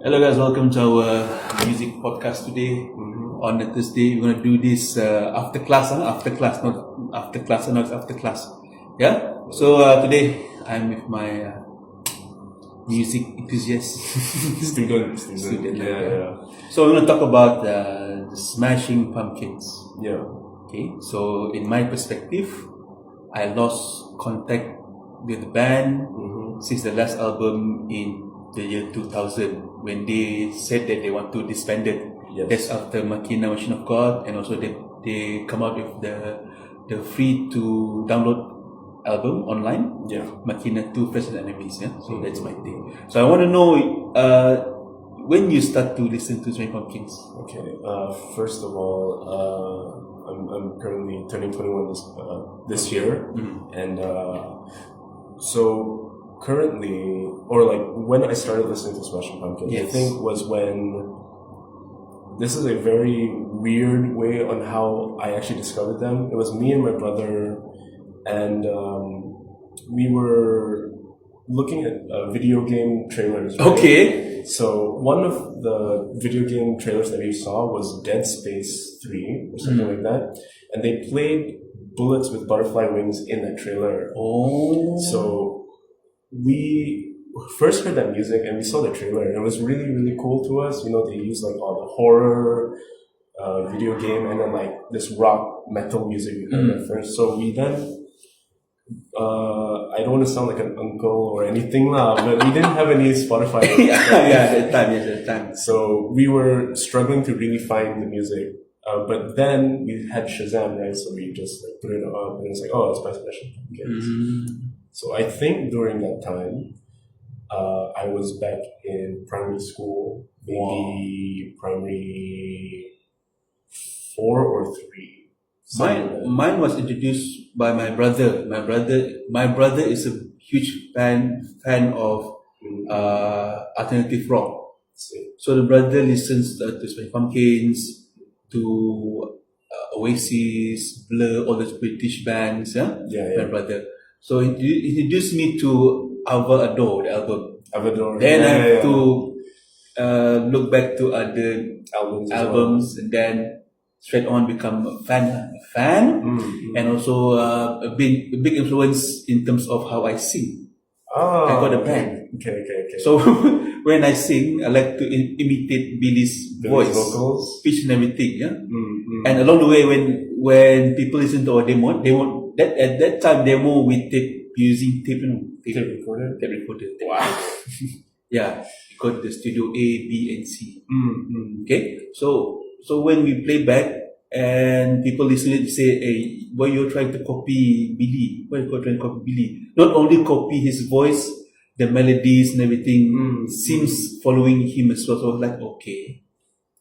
Hello guys, welcome to our music podcast today. On a Thursday, we're gonna do this after class, not after class. Yeah. So today I'm with my music enthusiast Student. Yeah. So we're gonna talk about the Smashing Pumpkins. Yeah. Okay. So in my perspective, I lost contact with the band since the last album in the year 2000 when they said that they want to disband it. Yes. That's after Makina Machine of God, and also they come out with the free to download album online. Yeah. Makina 2 Friends and Enemies. Yeah. So that's my thing. So I want to know when you start to listen to Smashing Pumpkins. Okay. First of all, I'm currently turning 21 this year, and so currently, or like when I started listening to Smashing Pumpkins, I think was when. This is a very weird way on how I actually discovered them. It was me and my brother, and we were looking at video game trailers. Right? Okay. So one of the video game trailers that we saw was Dead Space 3 or something like that, and they played Bullets with Butterfly Wings in that trailer. Oh. So we first heard that music and we saw the trailer, and it was really, really cool to us. You know, they used like all the horror video game and then like this rock metal music we heard at first. So we then I don't want to sound like an uncle or anything lah, but we didn't have any Spotify. At that time. So we were struggling to really find the music. But then we had Shazam, right? So we just like put it on and it's like, oh, it's by Smashing Pumpkins. So I think during that time, I was back in primary school, maybe primary 4 or 3. Mine was introduced by my brother. My brother is a huge fan of alternative rock. So the brother listens to Smashing Pumpkins, to Oasis, Blur, all those British bands. My brother. So he introduced me to Alva Adore, the album. Then I have to look back to other albums, and then straight on become a fan, and also a big influence in terms of how I sing. I got a band. Okay. So when I sing, I like to imitate Billy's voice, vocals, pitch and everything. Yeah. And along the way, when people listen to our demo, at that time demo we using tape recorder. Wow. Yeah, we got the studio A, B, and C. Okay, so when we play back and people listen, to say, "Hey, why you're trying to copy Billy? Why you're trying to copy Billy? Not only copy his voice, the melodies and everything seems following him as well." So I was like, okay,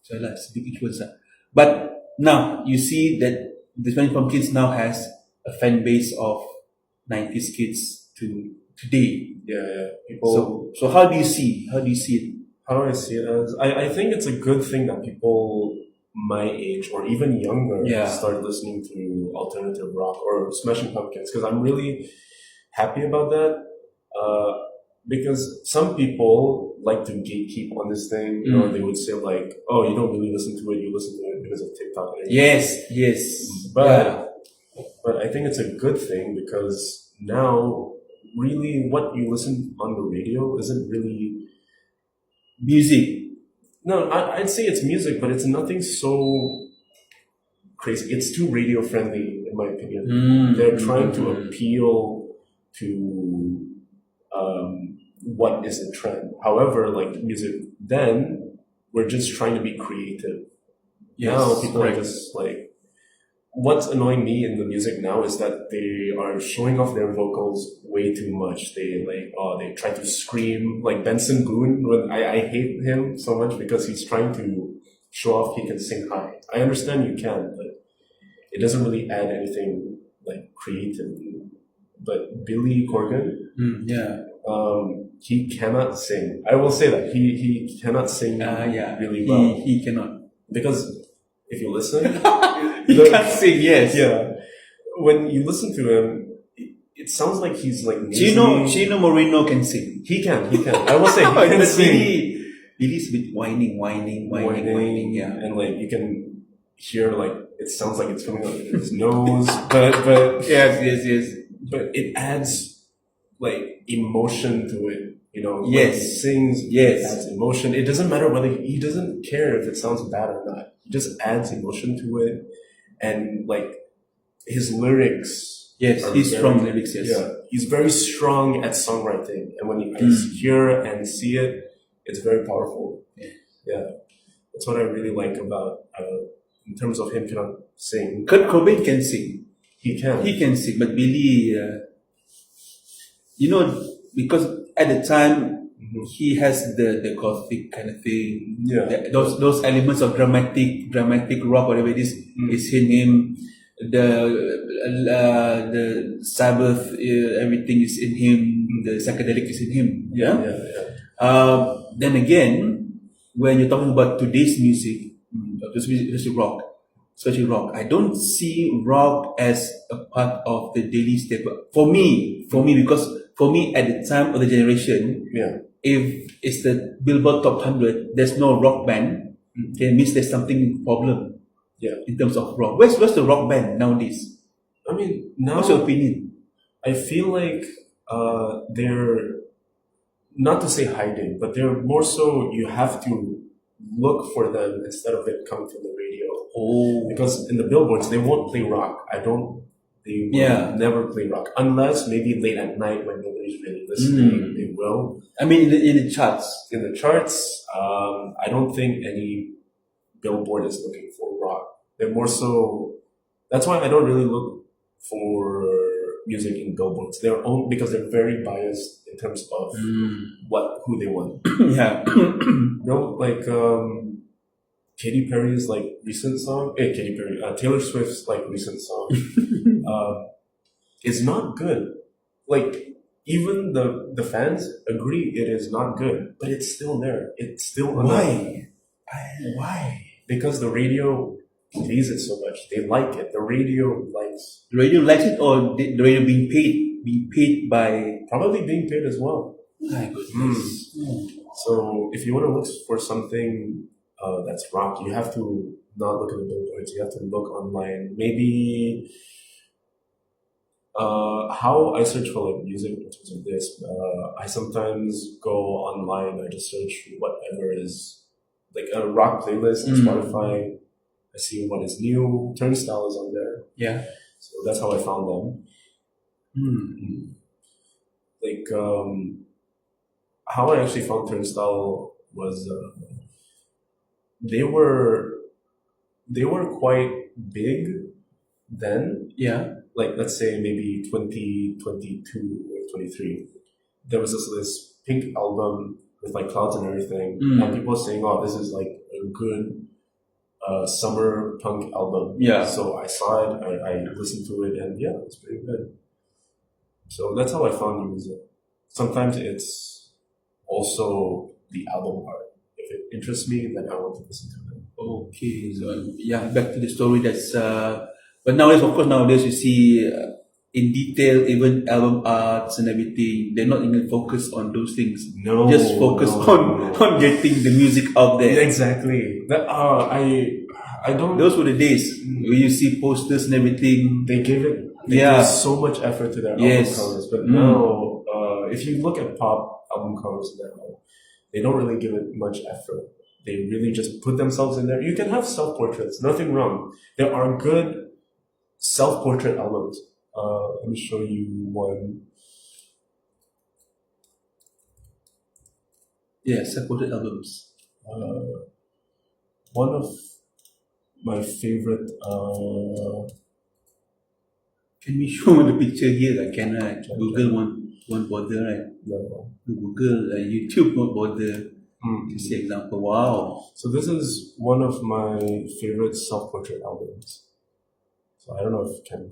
so that's a big influence. But now you see that the Smashing Pumpkins now has a fan base of 90s kids to today. Yeah. People. So how do you see it? How do I see it as? I think it's a good thing that people my age or even younger start listening to alternative rock or Smashing Pumpkins, because I'm really happy about that. Because some people like to gatekeep on this thing. You know, they would say like, "Oh, you don't really listen to it. You listen to it because of TikTok." Yes. But I think it's a good thing, because now, really, what you listen on the radio isn't really music. No, I'd say it's music, but it's nothing so crazy. It's too radio friendly, in my opinion. They're trying to appeal to what is the trend. However, like music then, we're just trying to be creative. Now people are just like. What's annoying me in the music now is that they are showing off their vocals way too much. They try to scream like Benson Boone. I hate him so much because he's trying to show off he can sing high. I understand you can, but it doesn't really add anything like creative. But Billy Corgan, he cannot sing. I will say that he cannot sing really well. He cannot, because if you listen. He can't sing, yes. Yeah. When you listen to him, it sounds like he's like Chino Moreno can sing. He can. I will say he can sing. Billy's a bit whining. Yeah. and like you can hear like it sounds like it's coming out of his nose, but Yes. but it adds like emotion to it. You know, when Yes. he sings, Yes. it adds emotion. It doesn't matter whether he doesn't care if it sounds bad or not. He just adds emotion to it, and like his lyrics. Yes, are he's very- strong lyrics. Yes. Yeah, he's very strong at songwriting, and when you hear and see it, it's very powerful. Yeah, that's what I really like about in terms of him cannot sing. Kurt Cobain can sing. He can. He can sing, but Billy, because at the time he has the gothic kind of thing. Yeah. Those elements of dramatic rock, whatever it is in him. The Sabbath, everything is in him. The psychedelic is in him. Yeah. Then again, when you're talking about today's music, especially rock, I don't see rock as a part of the daily staple. For me, because for me at the time of the generation, if it's the Billboard Top 100, there's no rock band, it means there's something problem. In terms of rock, where's the rock band nowadays? I mean, now what's your opinion? I feel like they're not to say hiding, but they're more so you have to look for them instead of it coming from the radio. Oh, Because in the billboards they won't play rock. They will never play rock unless maybe late at night when nobody's really listening. They will. I mean, in the charts. In the charts, I don't think any billboard is looking for rock. They're more so. That's why I don't really look for music in billboards. Because they're very biased in terms of who they want. Yeah. Like Katy Perry's like recent song. Taylor Swift's like recent song is not good. Like even the fans agree it is not good, but it's still there. It's still Why? Because the radio plays it so much. They like it. The radio likes. The radio likes it, or the radio being paid by Probably being paid as well. My goodness. So if you want to look for something that's rock, you have to not look at the billboards. You have to look online. Maybe how I search for like music in terms of this. I sometimes go online. I just search whatever is like a rock playlist on Spotify. I see what is new. Turnstile is on there. Yeah. So that's how I found them. Like how I actually found Turnstile was they were quite big then. Yeah. Like let's say maybe 2022 or 23. There was this Pink album with like clouds and everything, and people were saying, "Oh, this is like a good summer punk album." Yeah. So I saw it, I listened to it, and yeah, it's pretty good. So that's how I found music. Sometimes it's also the album art. If it interests me, then I want to listen to it. Okay. So back to the story. But nowadays you see in detail, even album arts and everything. They're not even focused on those things. No, just focus on getting the music out there. Exactly. That I don't. Those were the days where you see posters and everything. They give so much effort to their album covers, but now if you look at pop album covers now, they don't really give it much effort. They really just put themselves in there. You can have self-portraits, nothing wrong. There are good self-portrait albums. Let me show you one. Yeah, self-portrait albums. One of my favorite. Can we show the picture here? I cannot. Google won't bother, right? No. Google, YouTube won't bother. To see example. Wow. So this is one of my favorite self-portrait albums. So I don't know if you can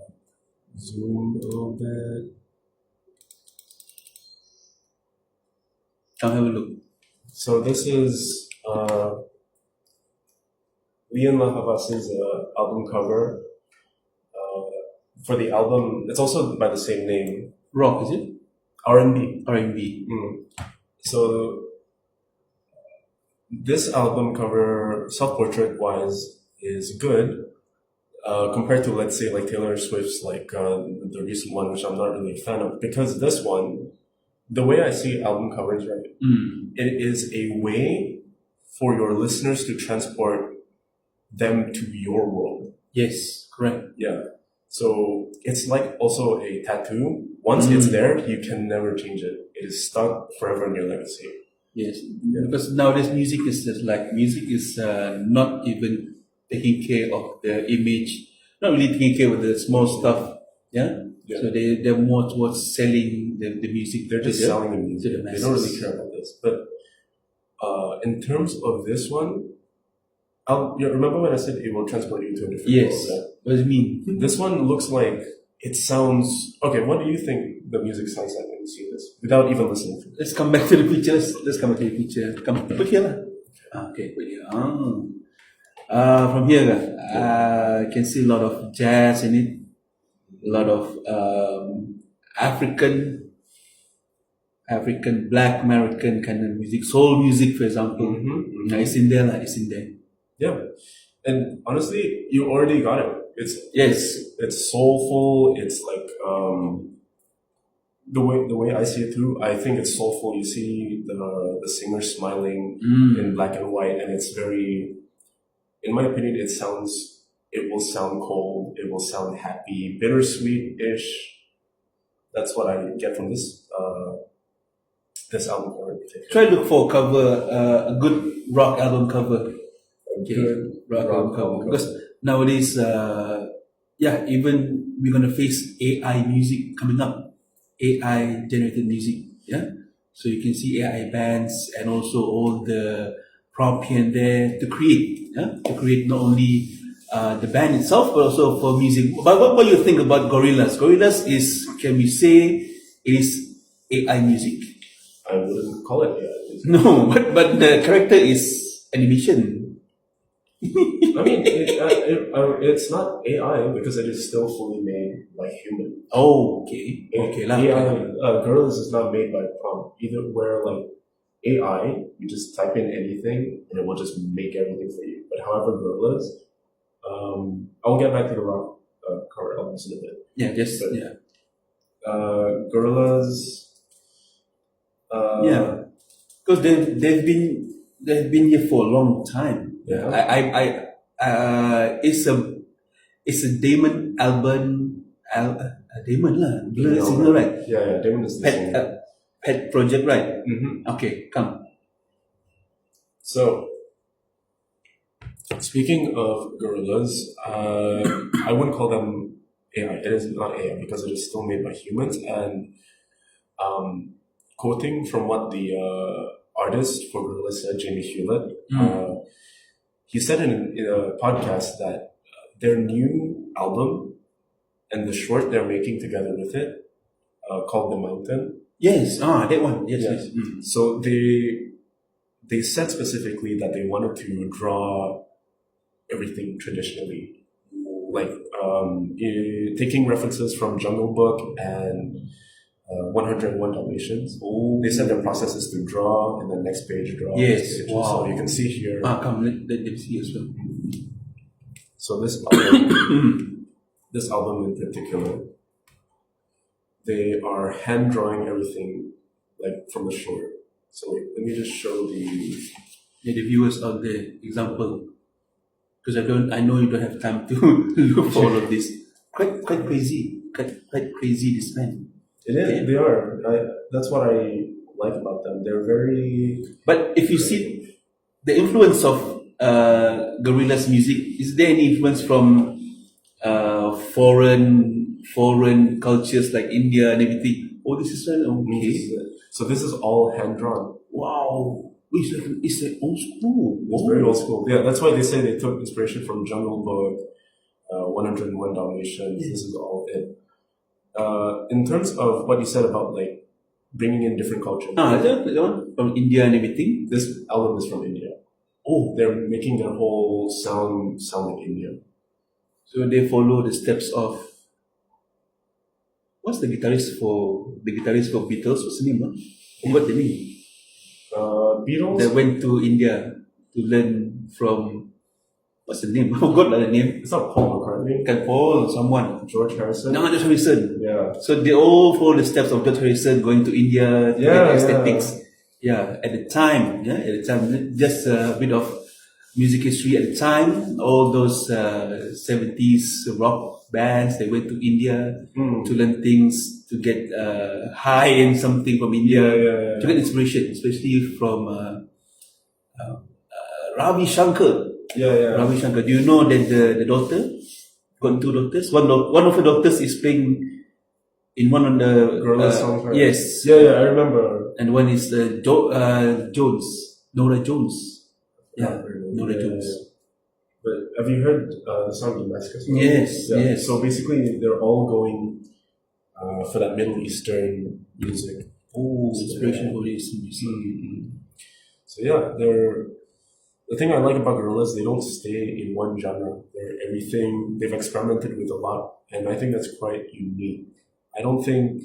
zoom a little bit. I'll have a look. So this is Leon Lahavas's album cover for the album. It's also by the same name. Rock, is it? R&B. R&B. So this album cover, self-portrait wise, is good. Compared to, let's say, like Taylor Swift's, like the recent one, which I'm not really a fan of, because this one, the way I see album covers, right, it is a way for your listeners to transport them to your world. Yes, correct. Yeah. So it's like also a tattoo. Once it's there, you can never change it. It is stuck forever in your legacy. Yes, because nowadays music is just like music is not even taking care of the image, not really taking care of the small stuff. Yeah. Yeah. So they're more towards selling the music. They're just selling the music. to the They don't really masses. care about this. But in terms of this one, remember when I said it will transport you to a different Yes. world? Right? What do you mean? This one looks like it sounds okay. What do you think the music sounds like when you see this, without even listening to it? Let's come back to the pictures. Let's come back to the picture. Come put here lah. Okay, put here. From here, you can see a lot of jazz in it, a lot of African, Black American kind of music, soul music, for example. It's in there, it's in there. Yeah, and honestly, you already got it. It's soulful. It's like the way I see it through. I think it's soulful. You see the singer smiling in black and white, and it's very, in my opinion, it will sound cold. It will sound happy, bittersweet-ish. That's what I get from this album cover. Try to look for a cover, a good rock album cover. Okay, rock album cover. Because nowadays, even we're gonna face AI music coming up, AI generated music. Yeah, so you can see AI bands and also all the prompt here and there to create. To create not only the band itself but also for music. But what do you think about Gorillaz? Gorillaz is, can we say, is AI music? I wouldn't call it AI music. No, but the character is animation. I mean, it's not AI because it is still fully made by human. Oh, okay. Okay, AI, Gorillaz is not made by prompt. Either where like AI, you just type in anything and it will just make everything for you. But however, Gorillaz, I'll get back to the rock cover albums in a bit. Yeah, Gorillaz. Because they've been here for a long time. Yeah. It's a Damon Albarn, Damon lah, the singer, right? Yeah, Damon is the singer. Pet project, right? Okay, come. So, speaking of Gorillaz, I wouldn't call them AI. It is not AI because it is still made by humans. And quoting from what the artist for Gorillaz said, Jamie Hewlett, he said in a podcast that their new album and the short they're making together with it, called The Mountain. Yes, that one. Yes. So they said specifically that they wanted to draw everything traditionally, like taking references from Jungle Book and 101 Dalmatians. They said the process is to draw and then next page draw. Yes, wow. So you can see here. Come, let them see as well. So this album, this album in particular, they are hand drawing everything like from the shore. So let me just show the viewers out there example, because I know you don't have time to look for all of this. Quite crazy, quite crazy, this man. It is. Okay. They are. That's what I like about them. They're very. But if you see the influence of Gorillaz music, is there any influence from foreign cultures like India and everything? Oh, this is okay. So this is all hand drawn. Wow, it's like old school. It's very old school. Yeah, that's why they say they took inspiration from Jungle Book, 101 Dalmatians. This is all it. In terms of what you said about like bringing in different cultures. The one from India and everything. This album is from India. Oh, they're making their whole sound like India. So they follow the steps of what's the guitarist for Beatles? What's the name? Forgot the name. Beatles. They went to India. to learn from, what's the name? I forgot the name. It's not Paul McCartney. Can Paul or someone. George Harrison. No, George Harrison. Yeah. So they all follow the steps of George Harrison, going to India to get aesthetics. Yeah, at the time, just a bit of music history at the time. All those 70s rock bands, they went to India to learn things, to get high in something from India, to get inspiration, especially from Ravi Shankar. Ravi Shankar. Do you know that the daughter got two daughters? One of the daughters is playing in one of the Gorilla songs. Right? Yes. Yeah, I remember. And one is Jones, Nora Jones. Yeah, Nora Jones. But have you heard the song Damascus? Yes. So basically, they're all going for that Middle Eastern music. Oh, inspiration for this music. So yeah, the thing I like about Gorillaz, they don't stay in one genre. They're everything. They've experimented with a lot, and I think that's quite unique. I don't think,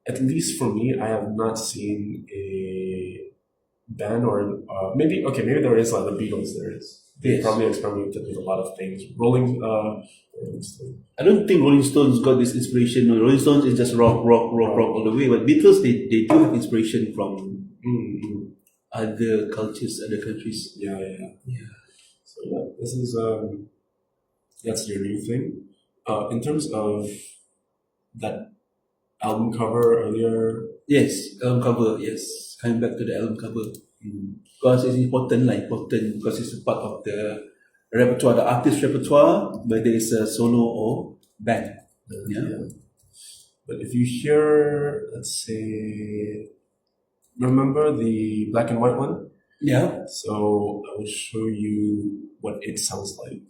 at least for me, I have not seen a band or maybe there is, like the Beatles. There is. They probably experimented with a lot of things. I don't think Rolling Stones got this inspiration. No, Rolling Stones is just rock all the way. But Beatles, they do have inspiration from other cultures, other countries. Yeah. So yeah, this is that's your new thing. In terms of that album cover earlier. Yes, album cover. Yes, coming back to the album cover. Because it's important because it's a part of the repertoire, the artist repertoire, whether it's a solo or band. Yeah. But if you hear, let's say, remember the black and white one? Yeah. So I will show you what it sounds like.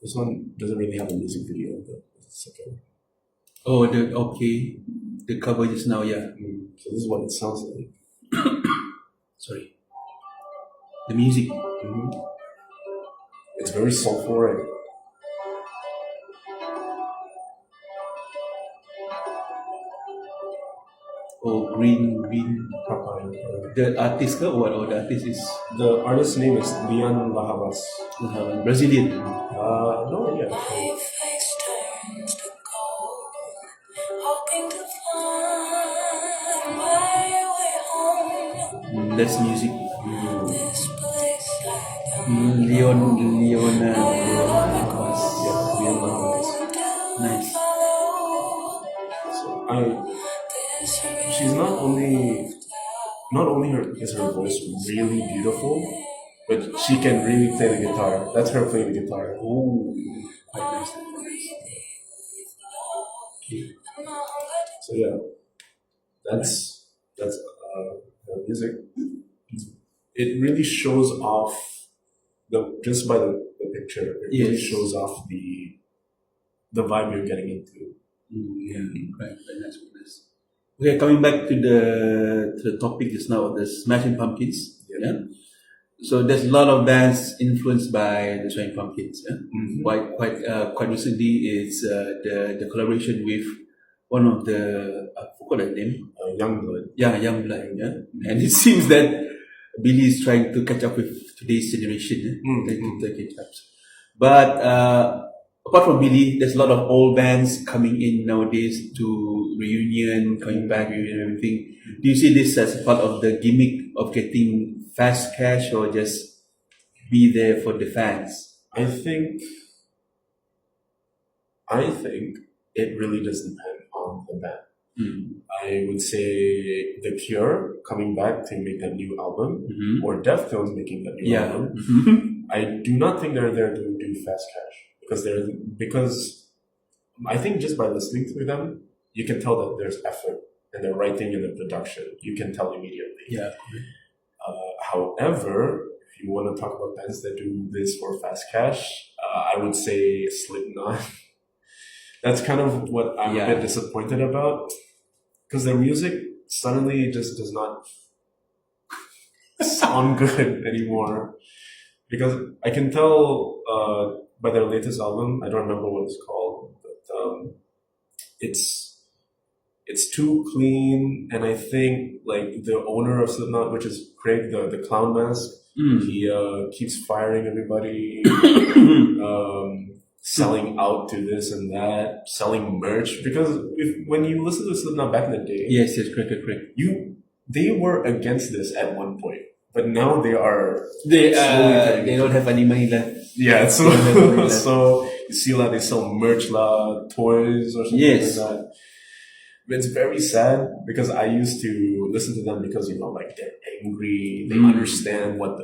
This one doesn't really have a music video, but it's okay. Oh, the cover just now, yeah. So this is what it sounds like. Sorry. The music. It's very sulfuric. Oh, green. Papaya. The artist or what? The artist is The artist's name is Lian Lahavas. Brazilian. No idea. That's music. Leona. Nice. So she's not only is her voice really beautiful, but she can really play the guitar. That's her playing the guitar. Oh, quite nice. So yeah, that's her music. It really shows off just by the picture. It really shows off the vibe you're getting into. Right. Nice. Okay, coming back to the topic just now of the Smashing Pumpkins. Yeah. So there's a lot of bands influenced by the Smashing Pumpkins. Yeah. Quite recently, it's the collaboration with one of the, I forgot the name. Youngblood. Yeah, Youngblood. Yeah. And it seems that Billy is trying to catch up with today's generation. Trying to catch up. But apart from Billy, there's a lot of old bands coming in nowadays to reunion, coming back, reunion, everything. Do you see this as part of the gimmick of getting fast cash, or just be there for the fans? I think it really does depend on the band. I would say The Cure coming back to make that new album, or Deftones making that new album. I do not think they're there to do fast cash, because I think just by listening to them, you can tell that there's effort in the writing and the production. You can tell immediately. Yeah. However, if you want to talk about bands that do this for fast cash, I would say Slipknot. That's kind of what I'm a bit disappointed about, because their music suddenly just does not sound good anymore. Because I can tell by their latest album, I don't remember what it's called, but it's too clean, and I think like the owner of Slipknot, which is Craig, the clown mask, he keeps firing everybody, selling out to this and that, selling merch. Because when you listen to Slipknot back in the day, yes, correct. They were against this at one point, but now they are They slowly they don't have any money left. yeah, so so you see like they sell merch toys or something like that. But it's very sad because I used to listen to them because like they're angry, they understand what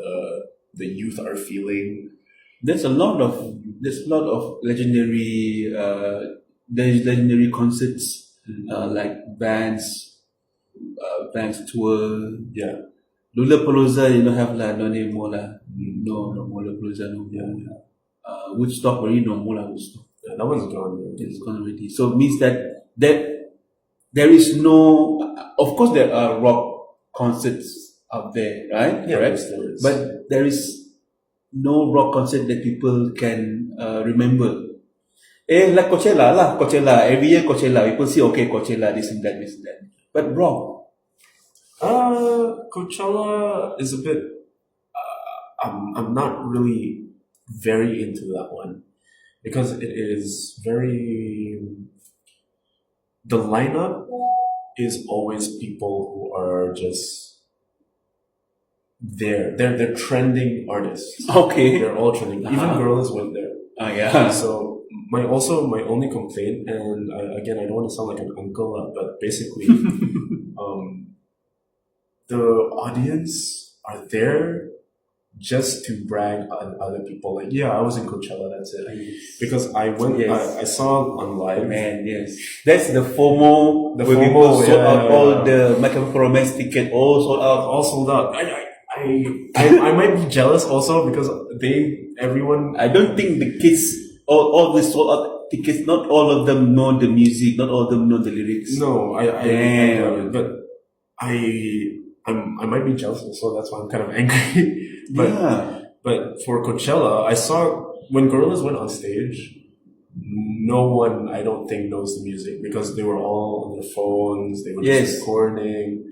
the youth are feeling. There's a lot of legendary concerts like bands tour. Yeah. Lollapalooza, have no anymore no more Lollapalooza no more. Woodstock already no more Woodstock. Yeah, that one's gone. It's gone already. So it means that there is no. Of course, there are rock concerts out there, right? Yeah, correct. But there is no rock concert that people can remember. Like Coachella. Every year Coachella, people see okay Coachella, this and that. But rock. Coachella is a bit. I'm not really very into that one because it is very. The lineup is always people who are just there. They're trending artists. Okay. They're all trending. Even Gorillaz went there. Yeah. So my only complaint, and again I don't want to sound like an uncle, but basically, the audience are there just to brag on other people. Like, yeah, I was in Coachella, that's it. Because I went, I saw on live. Man, yes. That's the FOMO. The where FOMO, people sold out all yeah. the My Chemical Romance ticket, all sold out. All sold out. I might be jealous also because everyone. I don't think the kids, all the sold out tickets, not all of them know the music, not all of them know the lyrics. No, Damn. but I might be jealous also. That's why I'm kind of angry. But for Coachella, I saw when Gorillaz went on stage, no one I don't think knows the music because they were all on their phones. They were just recording.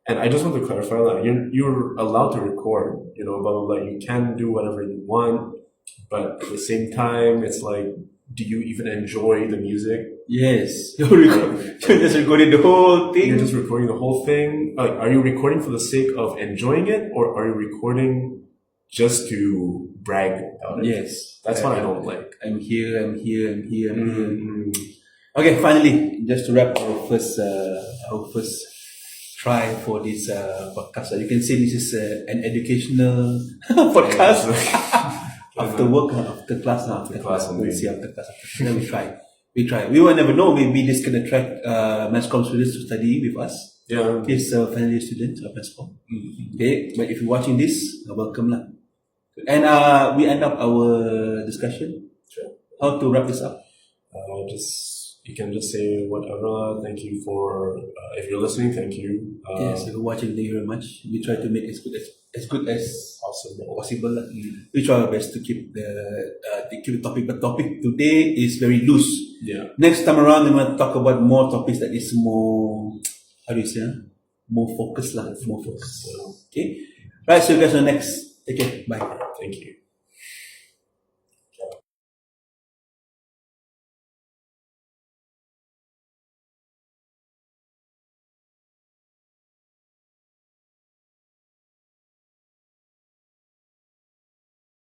And I just want to clarify that you're allowed to record, blah blah blah. You can do whatever you want, but at the same time, it's like, do you even enjoy the music? Yes. You're just recording the whole thing. You're just recording the whole thing. Like, are you recording for the sake of enjoying it, or are you recording just to brag about it? Yes. That's what I don't like. I'm here. Okay, finally, just to wrap our first try for this podcast. You can say this is an educational podcast. After work, after class. We'll see after class. Then we try. We will never know. Maybe this can attract mass comm students to study with us. Yeah. He's a final year student of mass comm. Okay, but if you're watching this, welcome lah. And we end up our discussion. Sure. How to wrap this up? You can just say whatever. Thank you for if you're listening. Thank you. Yes, if you're watching, thank you very much. We try to make as good as possible. We try our best to keep the topic. But topic today is very loose. Yeah. Next time around, we want to talk about more topics that is more, how do you say, more focused lah. More focused. Okay. Right. So you guys are next. Take care. Bye. Thank you.